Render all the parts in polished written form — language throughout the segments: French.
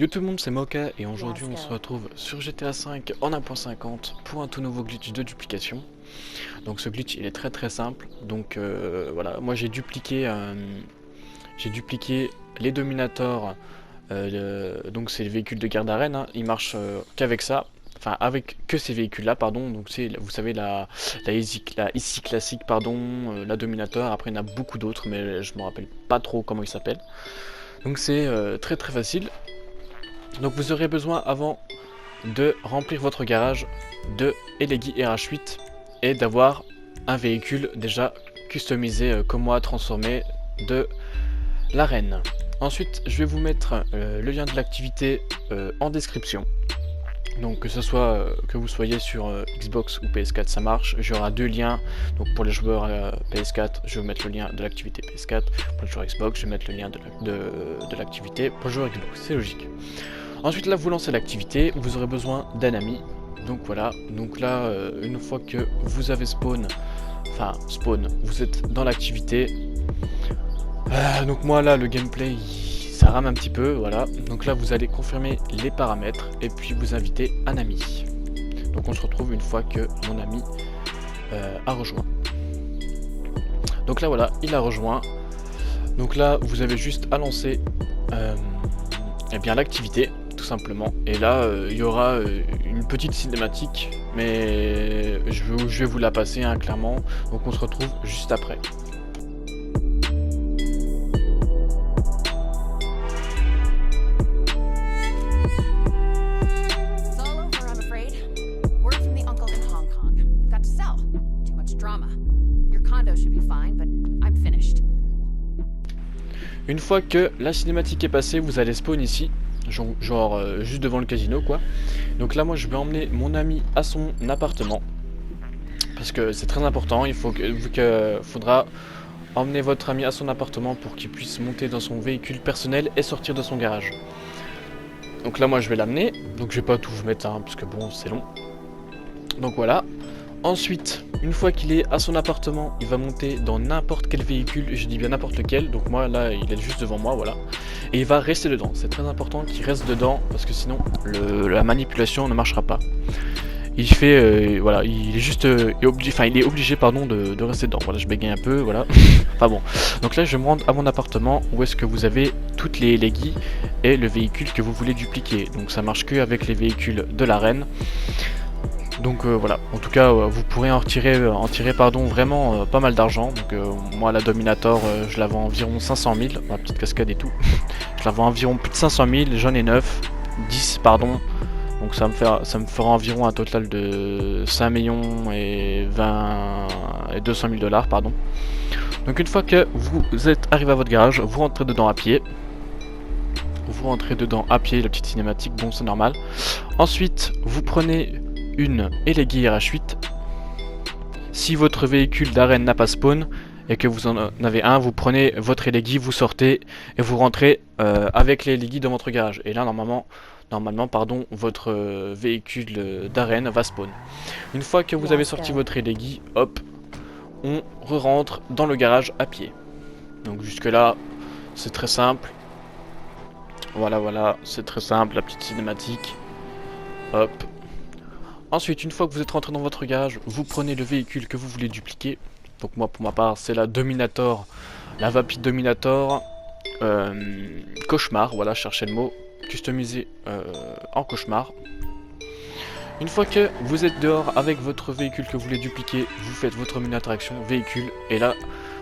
Yo tout le monde, c'est Moka et aujourd'hui on se retrouve sur GTA 5 en 1.50 pour un tout nouveau glitch de duplication. Donc ce glitch il est très simple. Donc voilà, moi j'ai dupliqué les Dominators. Donc c'est les véhicules de garde arène, hein. Ils marchent qu'avec ça. Enfin avec que ces véhicules là pardon. Donc c'est, vous savez, la Easy classique pardon, la Dominator. Après il y en a beaucoup d'autres mais je me rappelle pas trop comment ils s'appellent. Donc c'est très facile. Donc vous aurez besoin, avant de remplir votre garage, de Eleggy RH8 et d'avoir un véhicule déjà customisé comme moi, transformé, de l'arène. Ensuite je vais vous mettre le lien de l'activité en description. Donc que ce soit que vous soyez sur Xbox ou PS4, ça marche. J'aurai deux liens. Donc pour les joueurs PS4, je vais vous mettre le lien de l'activité PS4. Pour les joueurs Xbox, je vais mettre le lien de l'activité pour les joueurs Xbox. C'est logique. Ensuite là vous lancez l'activité, vous aurez besoin d'un ami. Donc voilà, donc là une fois que vous avez spawn, vous êtes dans l'activité. Donc moi là le gameplay ça rame un petit peu, voilà. Donc là vous allez confirmer les paramètres et puis vous invitez un ami. Donc on se retrouve une fois que mon ami a rejoint. Donc là voilà, il a rejoint. Donc là vous avez juste à lancer eh bien l'activité, tout simplement. Et là il y aura une petite cinématique, mais je vais vous la passer hein, clairement. Donc on se retrouve juste après. Une fois que la cinématique est passée, vous allez spawn ici, genre juste devant le casino quoi. Donc là moi je vais emmener mon ami à son appartement, parce que c'est très important. Faudra emmener votre ami à son appartement pour qu'il puisse monter dans son véhicule personnel et sortir de son garage. Donc là moi je vais l'amener, donc je vais pas tout vous mettre hein, parce que bon c'est long. Donc voilà. Ensuite, une fois qu'il est à son appartement, il va monter dans n'importe quel véhicule, je dis bien n'importe lequel, donc moi là il est juste devant moi, voilà. Et il va rester dedans, c'est très important qu'il reste dedans, parce que sinon la manipulation ne marchera pas. Il fait, voilà, il est juste, il est obligé pardon de rester dedans, voilà je bégaye un peu, voilà. Enfin bon, donc là je vais me rendre à mon appartement, où est-ce que vous avez toutes les Eleggy et le véhicule que vous voulez dupliquer. Donc ça marche que avec les véhicules de l'arène. Donc voilà, en tout cas vous pourrez en tirer vraiment pas mal d'argent. Donc moi la Dominator je la vends environ 500 000, ma petite cascade et tout. Je la vends environ plus de 500 000, j'en ai 10 pardon. Donc ça me fera environ un total de 5 millions et 200 000 dollars pardon. Donc une fois que vous êtes arrivé à votre garage, vous rentrez dedans à pied. La petite cinématique, bon c'est normal. Ensuite vous prenez une Eleggy RH8. Si votre véhicule d'arène n'a pas spawn et que vous en avez un, vous prenez votre Eleggy, vous sortez et vous rentrez avec les Eleggy dans votre garage. Et là normalement pardon, votre véhicule d'arène va spawn. Une fois que vous avez sorti votre Eleggy, hop, on re-rentre dans le garage à pied. Donc jusque là c'est très simple. Voilà, c'est très simple, la petite cinématique. Hop. Ensuite, une fois que vous êtes rentré dans votre garage, vous prenez le véhicule que vous voulez dupliquer. Donc moi, pour ma part, c'est la Dominator, la Vapid Dominator, Cauchemar, voilà, cherchez le mot, customisé en Cauchemar. Une fois que vous êtes dehors avec votre véhicule que vous voulez dupliquer, vous faites votre menu d'interaction, véhicule, et là,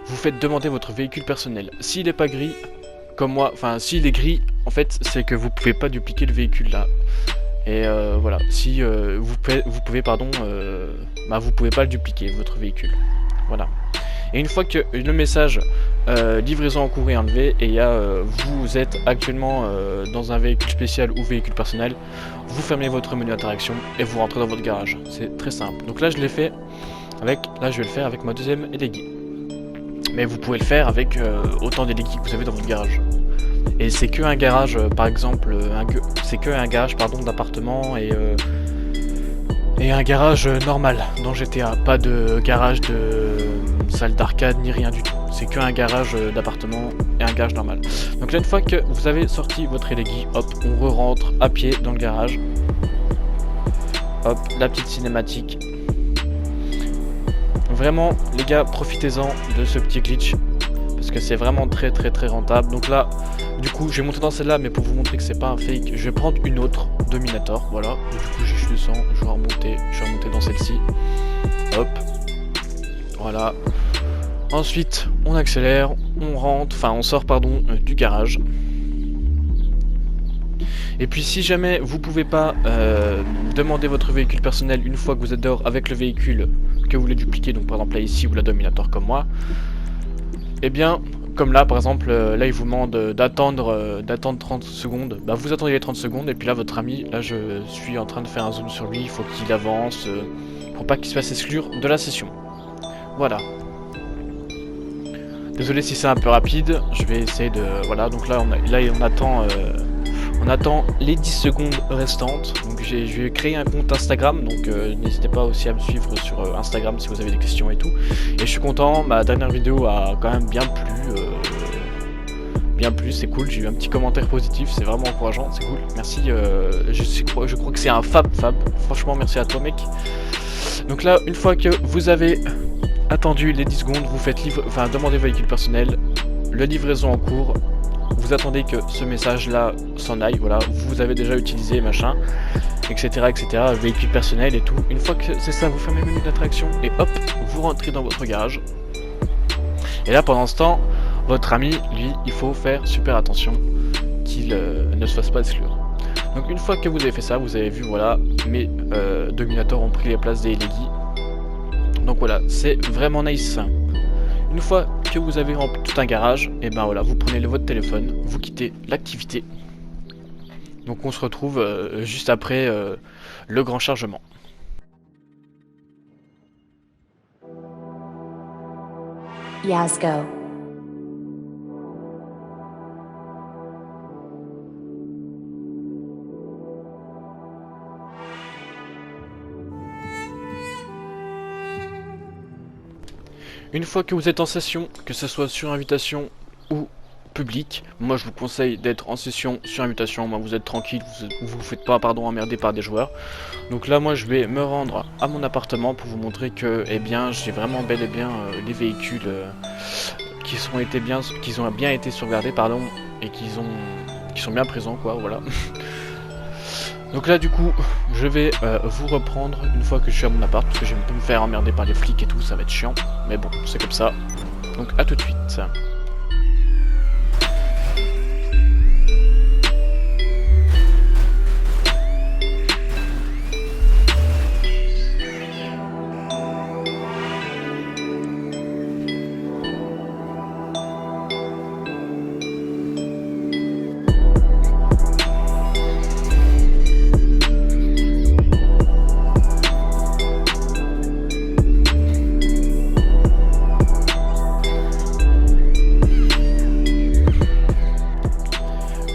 vous faites demander votre véhicule personnel. S'il n'est pas gris, comme moi, enfin, s'il est gris, en fait, c'est que vous pouvez pas dupliquer le véhicule là. Et voilà, si vous pouvez pas le dupliquer, votre véhicule. Voilà. Et une fois que le message livraison en cours est enlevé, et vous êtes actuellement dans un véhicule spécial ou véhicule personnel, vous fermez votre menu d'interaction et vous rentrez dans votre garage. C'est très simple. Donc là je vais le faire avec ma deuxième Eleggy. Mais vous pouvez le faire avec autant d'Eleggy que vous avez dans votre garage. Et c'est que un garage, par exemple, c'est que un garage pardon d'appartement et Et un garage normal dans GTA, pas de garage de salle d'arcade ni rien du tout. C'est qu'un garage d'appartement et un garage normal. Donc là, une fois que vous avez sorti votre Elegi, hop, on re-rentre à pied dans le garage. Hop, la petite cinématique. Vraiment, les gars, profitez-en de ce petit glitch. Parce que c'est vraiment très rentable. Donc là, du coup, je vais monter dans celle-là, mais pour vous montrer que c'est pas un fake, je vais prendre une autre Dominator, voilà. Et du coup, je descends, je vais remonter dans celle-ci. Hop. Voilà. Ensuite, on accélère, on sort, pardon, du garage. Et puis si jamais vous pouvez pas demander votre véhicule personnel une fois que vous êtes dehors avec le véhicule que vous voulez dupliquer, donc par exemple là ici ou la Dominator comme moi, et bien comme là par exemple, là il vous demande d'attendre 30 secondes, bah vous attendez les 30 secondes et puis là votre ami, là je suis en train de faire un zoom sur lui, il faut qu'il avance pour pas qu'il se fasse exclure de la session. Voilà. Désolé si c'est un peu rapide, je vais essayer de... Voilà, donc là on attend les 10 secondes restantes. Donc je vais créer un compte Instagram, donc n'hésitez pas aussi à me suivre sur Instagram si vous avez des questions et tout. Et je suis content, ma dernière vidéo a quand même bien plu, c'est cool, j'ai eu un petit commentaire positif, c'est vraiment encourageant, c'est cool, merci, je crois que c'est un Fab, franchement merci à toi mec. Donc là, une fois que vous avez attendu les 10 secondes, vous faites demandez vos véhicules personnels, la livraison en cours, vous attendez que ce message là s'en aille, voilà, vous avez déjà utilisé machin, etc., véhicule personnel et tout. Une fois que c'est ça, vous fermez le menu d'attraction et hop, vous rentrez dans votre garage. Et là pendant ce temps, votre ami, lui, il faut faire super attention qu'il ne se fasse pas exclure. Donc une fois que vous avez fait ça, vous avez vu, voilà, mes Dominators ont pris les places des Elegi. Donc voilà, c'est vraiment nice. Une fois que vous avez rempli tout un garage, et ben voilà, vous prenez votre téléphone, vous quittez l'activité. Donc on se retrouve juste après le grand chargement. Yasgo. Une fois que vous êtes en session, que ce soit sur invitation ou public, moi je vous conseille d'être en session sur invitation, moi vous êtes tranquille, vous vous faites pas emmerder par des joueurs. Donc là moi je vais me rendre à mon appartement pour vous montrer que j'ai vraiment bel et bien les véhicules qui ont bien été sauvegardés et qui sont bien présents quoi, voilà. Donc là du coup je vais vous reprendre une fois que je suis à mon appart, parce que je vais me faire emmerder par les flics et tout, ça va être chiant, mais bon c'est comme ça. Donc à tout de suite.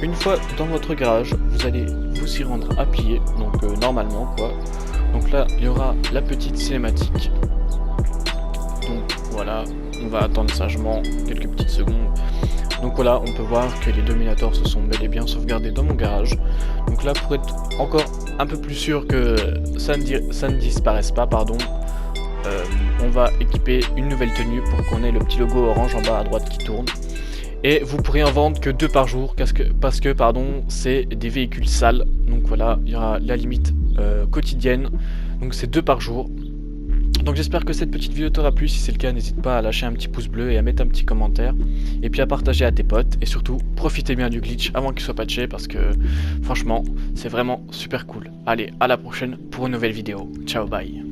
Une fois dans votre garage, vous allez vous y rendre à pied, donc normalement quoi. Donc là, il y aura la petite cinématique. Donc voilà, on va attendre sagement quelques petites secondes. Donc voilà, on peut voir que les Dominators se sont bel et bien sauvegardés dans mon garage. Donc là, pour être encore un peu plus sûr que ça ne disparaisse pas, on va équiper une nouvelle tenue pour qu'on ait le petit logo orange en bas à droite qui tourne. Et vous pourrez en vendre que 2 par jour parce que c'est des véhicules sales. Donc voilà, il y aura la limite quotidienne. Donc c'est 2 par jour. Donc j'espère que cette petite vidéo t'aura plu. Si c'est le cas, n'hésite pas à lâcher un petit pouce bleu et à mettre un petit commentaire. Et puis à partager à tes potes. Et surtout, profitez bien du glitch avant qu'il soit patché parce que franchement, c'est vraiment super cool. Allez, à la prochaine pour une nouvelle vidéo. Ciao, bye.